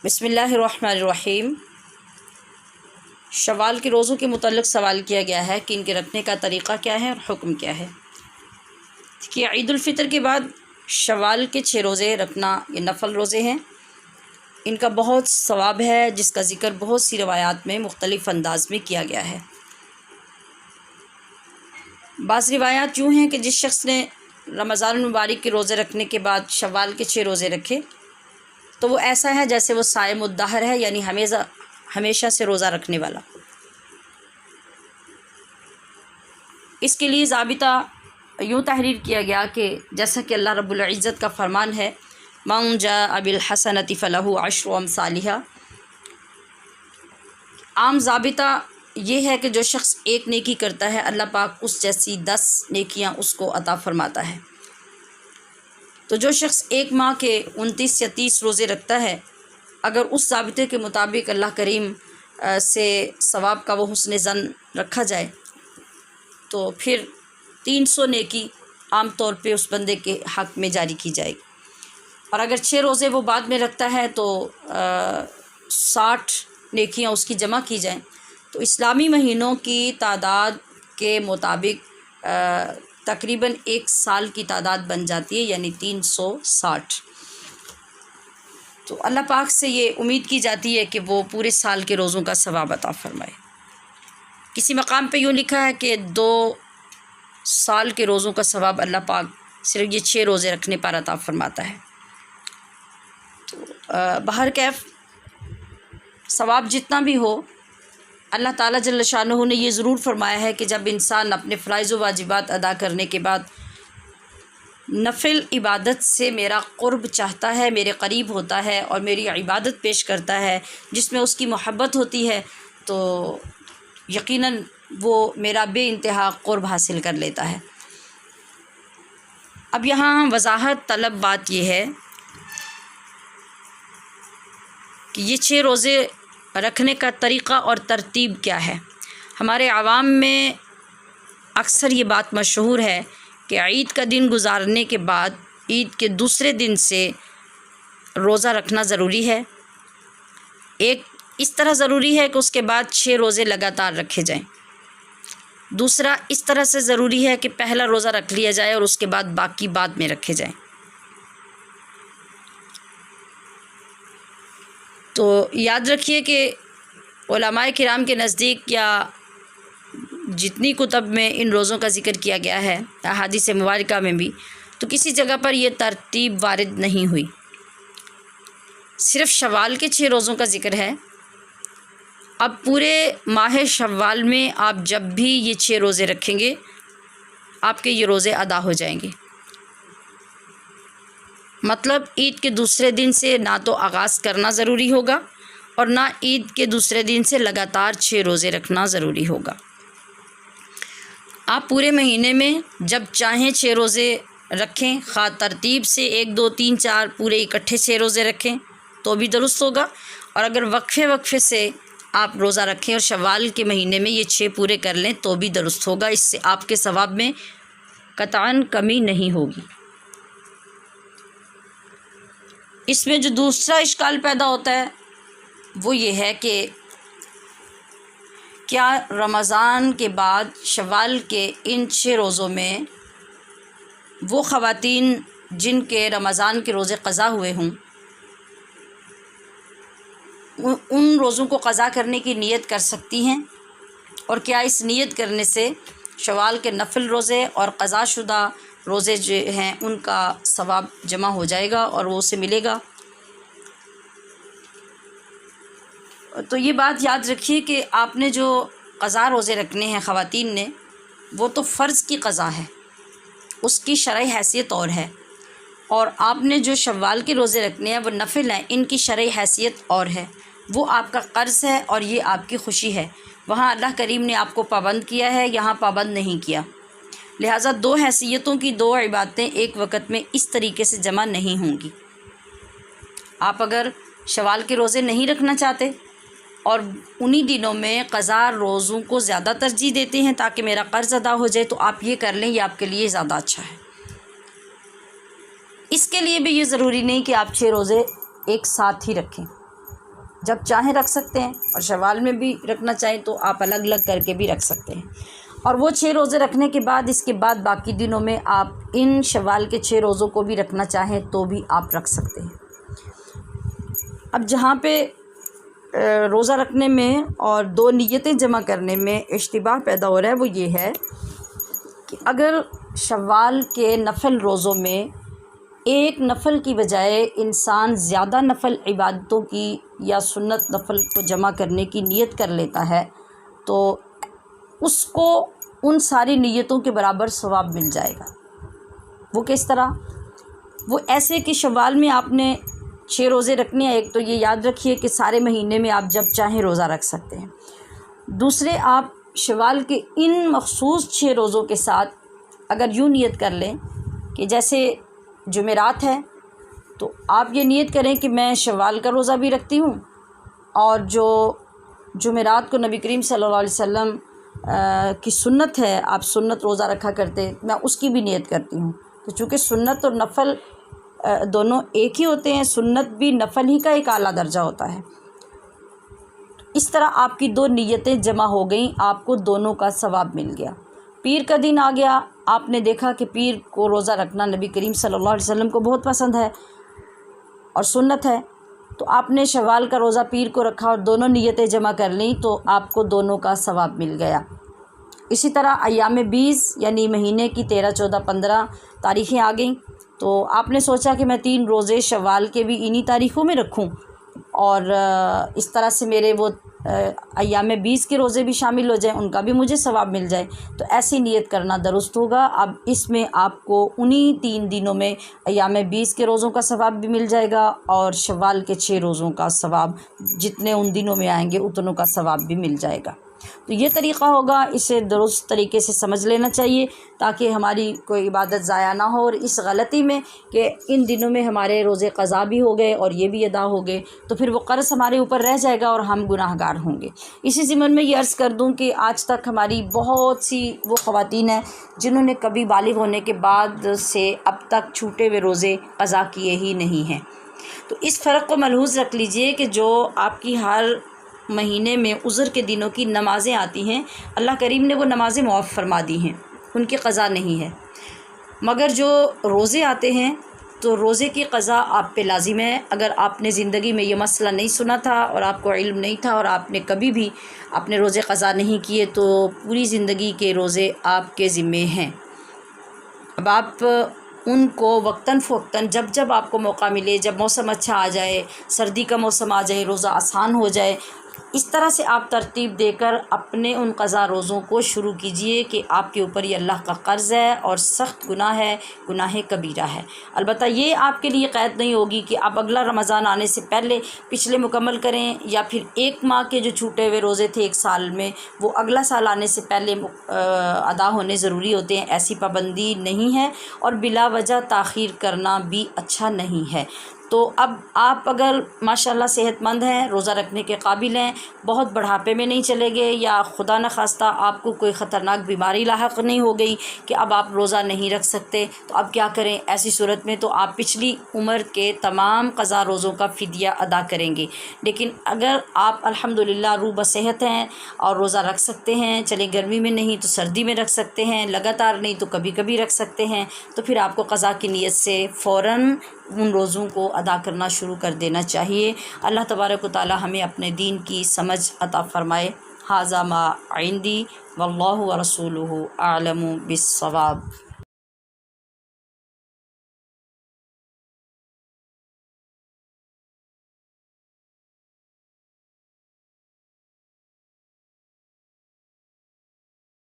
بسم اللہ الرحمن الرحیم۔ شوال کے روزوں کے متعلق سوال کیا گیا ہے کہ ان کے رکھنے کا طریقہ کیا ہے اور حکم کیا ہے۔ کہ عید الفطر کے بعد شوال کے 6 روزے رکھنا یہ نفل روزے ہیں، ان کا بہت ثواب ہے، جس کا ذکر بہت سی روایات میں مختلف انداز میں کیا گیا ہے۔ بعض روایات یوں ہیں کہ جس شخص نے رمضان المبارک کے روزے رکھنے کے بعد شوال کے 6 روزے رکھے تو وہ ایسا ہے جیسے وہ صائم الدہر ہے، یعنی ہمیشہ سے روزہ رکھنے والا۔ اس کے لیے ضابطہ یوں تحریر کیا گیا کہ جیسا کہ اللہ رب العزت کا فرمان ہے، مَن جَاءَ بِالْحَسَنَةِ فَلَهُ عَشْرُ أَمْثَالِهَا۔ عام ضابطہ یہ ہے کہ جو شخص ایک نیکی کرتا ہے اللہ پاک اس جیسی 10 نیکیاں اس کو عطا فرماتا ہے۔ تو جو شخص ایک ماہ کے 29 یا 30 روزے رکھتا ہے، اگر اس ضابطے کے مطابق اللہ کریم سے ثواب کا وہ حسن ظن رکھا جائے تو پھر 300 نیکی عام طور پہ اس بندے کے حق میں جاری کی جائے گی، اور اگر 6 روزے وہ بعد میں رکھتا ہے تو 60 نیکیاں اس کی جمع کی جائیں تو اسلامی مہینوں کی تعداد کے مطابق تقریباً 1 سال کی تعداد بن جاتی ہے، یعنی 360۔ تو اللہ پاک سے یہ امید کی جاتی ہے کہ وہ پورے سال کے روزوں کا ثواب عطا فرمائے۔ کسی مقام پہ یوں لکھا ہے کہ 2 سال کے روزوں کا ثواب اللہ پاک صرف یہ 6 روزے رکھنے پر عطا فرماتا ہے۔ تو بہرکیف ثواب جتنا بھی ہو، اللہ تعالیٰ جل شانہ نے یہ ضرور فرمایا ہے کہ جب انسان اپنے فرائض و واجبات ادا کرنے کے بعد نفل عبادت سے میرا قرب چاہتا ہے، میرے قریب ہوتا ہے اور میری عبادت پیش کرتا ہے جس میں اس کی محبت ہوتی ہے، تو یقیناً وہ میرا بے انتہا قرب حاصل کر لیتا ہے۔ اب یہاں وضاحت طلب بات یہ ہے کہ یہ 6 روزے رکھنے کا طریقہ اور ترتیب کیا ہے۔ ہمارے عوام میں اکثر یہ بات مشہور ہے کہ عید کا دن گزارنے کے بعد عید کے دوسرے دن سے روزہ رکھنا ضروری ہے۔ ایک اس طرح ضروری ہے کہ اس کے بعد 6 روزے لگاتار رکھے جائیں۔ دوسرا اس طرح سے ضروری ہے کہ پہلا روزہ رکھ لیا جائے اور اس کے بعد باقی بعد میں رکھے جائیں۔ تو یاد رکھیے کہ علماء کرام کے نزدیک یا جتنی کتب میں ان روزوں کا ذکر کیا گیا ہے، احادیث مبارکہ میں بھی، تو کسی جگہ پر یہ ترتیب وارد نہیں ہوئی، صرف شوال کے 6 روزوں کا ذکر ہے۔ اب پورے ماہ شوال میں آپ جب بھی یہ 6 روزے رکھیں گے آپ کے یہ روزے ادا ہو جائیں گے۔ مطلب عید کے دوسرے دن سے نہ تو آغاز کرنا ضروری ہوگا اور نہ عید کے دوسرے دن سے لگاتار 6 روزے رکھنا ضروری ہوگا۔ آپ پورے مہینے میں جب چاہیں 6 روزے رکھیں، خواہ ترتیب سے 1 2 3 4 پورے اکٹھے 6 روزے رکھیں تو بھی درست ہوگا، اور اگر وقفے سے آپ روزہ رکھیں اور شوال کے مہینے میں یہ 6 پورے کر لیں تو بھی درست ہوگا۔ اس سے آپ کے ثواب میں قطعاً کمی نہیں ہوگی۔ اس میں جو دوسرا اشکال پیدا ہوتا ہے وہ یہ ہے کہ کیا رمضان کے بعد شوال کے ان 6 روزوں میں وہ خواتین جن کے رمضان کے روزے قضا ہوئے ہوں ان روزوں کو قضا کرنے کی نیت کر سکتی ہیں، اور کیا اس نیت کرنے سے شوال کے نفل روزے اور قضا شدہ روزے جو ہیں ان کا ثواب جمع ہو جائے گا اور وہ اسے ملے گا؟ تو یہ بات یاد رکھیے کہ آپ نے جو قضا روزے رکھنے ہیں خواتین نے، وہ تو فرض کی قضا ہے، اس کی شرعی حیثیت اور ہے، اور آپ نے جو شوال کے روزے رکھنے ہیں وہ نفل ہیں، ان کی شرعی حیثیت اور ہے۔ وہ آپ کا قرض ہے اور یہ آپ کی خوشی ہے۔ وہاں اللہ کریم نے آپ کو پابند کیا ہے، یہاں پابند نہیں کیا، لہٰذا 2 حیثیتوں کی 2 عبادتیں ایک وقت میں اس طریقے سے جمع نہیں ہوں گی۔ آپ اگر شوال کے روزے نہیں رکھنا چاہتے اور انہی دنوں میں قضا روزوں کو زیادہ ترجیح دیتے ہیں تاکہ میرا قرض ادا ہو جائے، تو آپ یہ کر لیں، یہ آپ کے لیے زیادہ اچھا ہے۔ اس کے لیے بھی یہ ضروری نہیں کہ آپ 6 روزے ایک ساتھ ہی رکھیں۔ جب چاہیں رکھ سکتے ہیں، اور شوال میں بھی رکھنا چاہیں تو آپ الگ الگ کر کے بھی رکھ سکتے ہیں۔ اور وہ 6 روزے رکھنے کے بعد اس کے بعد باقی دنوں میں آپ ان شوال کے 6 روزوں کو بھی رکھنا چاہیں تو بھی آپ رکھ سکتے ہیں۔ اب جہاں پہ روزہ رکھنے میں اور 2 نیتیں جمع کرنے میں اشتباہ پیدا ہو رہا ہے وہ یہ ہے کہ اگر شوال کے نفل روزوں میں ایک نفل کی بجائے انسان زیادہ نفل عبادتوں کی یا سنت نفل کو جمع کرنے کی نیت کر لیتا ہے تو اس کو ان ساری نیتوں کے برابر ثواب مل جائے گا۔ وہ کس طرح؟ وہ ایسے کہ شوال میں آپ نے 6 روزے رکھنے ہیں۔ ایک تو یہ یاد رکھیے کہ سارے مہینے میں آپ جب چاہیں روزہ رکھ سکتے ہیں۔ دوسرے، آپ شوال کے ان مخصوص 6 روزوں کے ساتھ اگر یوں نیت کر لیں کہ جیسے جمعرات ہے تو آپ یہ نیت کریں کہ میں شوال کا روزہ بھی رکھتی ہوں، اور جو جمعرات کو نبی کریم صلی اللہ علیہ وسلم کی سنت ہے، آپ سنت روزہ رکھا کرتے، میں اس کی بھی نیت کرتی ہوں۔ تو چونکہ سنت اور نفل دونوں ایک ہی ہوتے ہیں، سنت بھی نفل ہی کا ایک اعلیٰ درجہ ہوتا ہے، اس طرح آپ کی 2 نیتیں جمع ہو گئیں، آپ کو دونوں کا ثواب مل گیا۔ پیر کا دن آ گیا، آپ نے دیکھا کہ پیر کو روزہ رکھنا نبی کریم صلی اللہ علیہ وسلم کو بہت پسند ہے اور سنت ہے، تو آپ نے شوال کا روزہ پیر کو رکھا اور دونوں نیتیں جمع کر لیں تو آپ کو دونوں کا ثواب مل گیا۔ اسی طرح ایام 20 یعنی مہینے کی 13، 14، 15 تاریخیں آ گئیں، تو آپ نے سوچا کہ میں 3 روزے شوال کے بھی انہی تاریخوں میں رکھوں اور اس طرح سے میرے وہ ایام 20 کے روزے بھی شامل ہو جائیں، ان کا بھی مجھے ثواب مل جائے، تو ایسی نیت کرنا درست ہوگا۔ اب اس میں آپ کو انہی 3 دنوں میں ایام 20 کے روزوں کا ثواب بھی مل جائے گا اور شوال کے 6 روزوں کا ثواب جتنے ان دنوں میں آئیں گے اتنوں کا ثواب بھی مل جائے گا۔ تو یہ طریقہ ہوگا، اسے درست طریقے سے سمجھ لینا چاہیے تاکہ ہماری کوئی عبادت ضائع نہ ہو، اور اس غلطی میں کہ ان دنوں میں ہمارے روزے قضا بھی ہو گئے اور یہ بھی ادا ہو گئے تو پھر وہ قرض ہمارے اوپر رہ جائے گا اور ہم گناہ گار ہوں گے۔ اسی ضمن میں یہ عرض کر دوں کہ آج تک ہماری بہت سی وہ خواتین ہیں جنہوں نے کبھی بالغ ہونے کے بعد سے اب تک چھوٹے ہوئے روزے قضا کیے ہی نہیں ہیں۔ تو اس فرق کو ملحوظ رکھ لیجئے کہ جو آپ کی ہر مہینے میں عذر کے دنوں کی نمازیں آتی ہیں، اللہ کریم نے وہ نمازیں معاف فرما دی ہیں، ان کی قضا نہیں ہے، مگر جو روزے آتے ہیں تو روزے کی قضا آپ پہ لازم ہے۔ اگر آپ نے زندگی میں یہ مسئلہ نہیں سنا تھا اور آپ کو علم نہیں تھا اور آپ نے کبھی بھی اپنے روزے قضا نہیں کیے تو پوری زندگی کے روزے آپ کے ذمے ہیں۔ اب آپ ان کو وقتاً فوقتاً جب جب آپ کو موقع ملے، جب موسم اچھا آ جائے، سردی کا موسم آ جائے، روزہ آسان ہو جائے، اس طرح سے آپ ترتیب دے کر اپنے ان قضا روزوں کو شروع کیجئے کہ آپ کے اوپر یہ اللہ کا قرض ہے اور سخت گناہ ہے، گناہ کبیرہ ہے۔ البتہ یہ آپ کے لیے قید نہیں ہوگی کہ آپ اگلا رمضان آنے سے پہلے پچھلے مکمل کریں، یا پھر 1 ماہ کے جو چھوٹے ہوئے روزے تھے 1 سال میں وہ اگلا سال آنے سے پہلے ادا ہونے ضروری ہوتے ہیں، ایسی پابندی نہیں ہے، اور بلا وجہ تاخیر کرنا بھی اچھا نہیں ہے۔ تو اب آپ اگر ماشاءاللہ صحت مند ہیں، روزہ رکھنے کے قابل ہیں، بہت بڑھاپے میں نہیں چلے گئے، یا خدا نخواستہ آپ کو کوئی خطرناک بیماری لاحق نہیں ہو گئی کہ اب آپ روزہ نہیں رکھ سکتے، تو اب کیا کریں؟ ایسی صورت میں تو آپ پچھلی عمر کے تمام قضا روزوں کا فدیہ ادا کریں گے۔ لیکن اگر آپ الحمدللہ روح بصحت ہیں اور روزہ رکھ سکتے ہیں، چلے گرمی میں نہیں تو سردی میں رکھ سکتے ہیں، لگاتار نہیں تو کبھی کبھی رکھ سکتے ہیں، تو پھر آپ کو قضا کی نیت سے فوراً ان روزوں کو ادا کرنا شروع کر دینا چاہیے۔ اللہ تبارک و تعالی ہمیں اپنے دین کی سمجھ عطا فرمائے۔ ھذا ما عندی واللہ ورسولہ اعلم بالصواب۔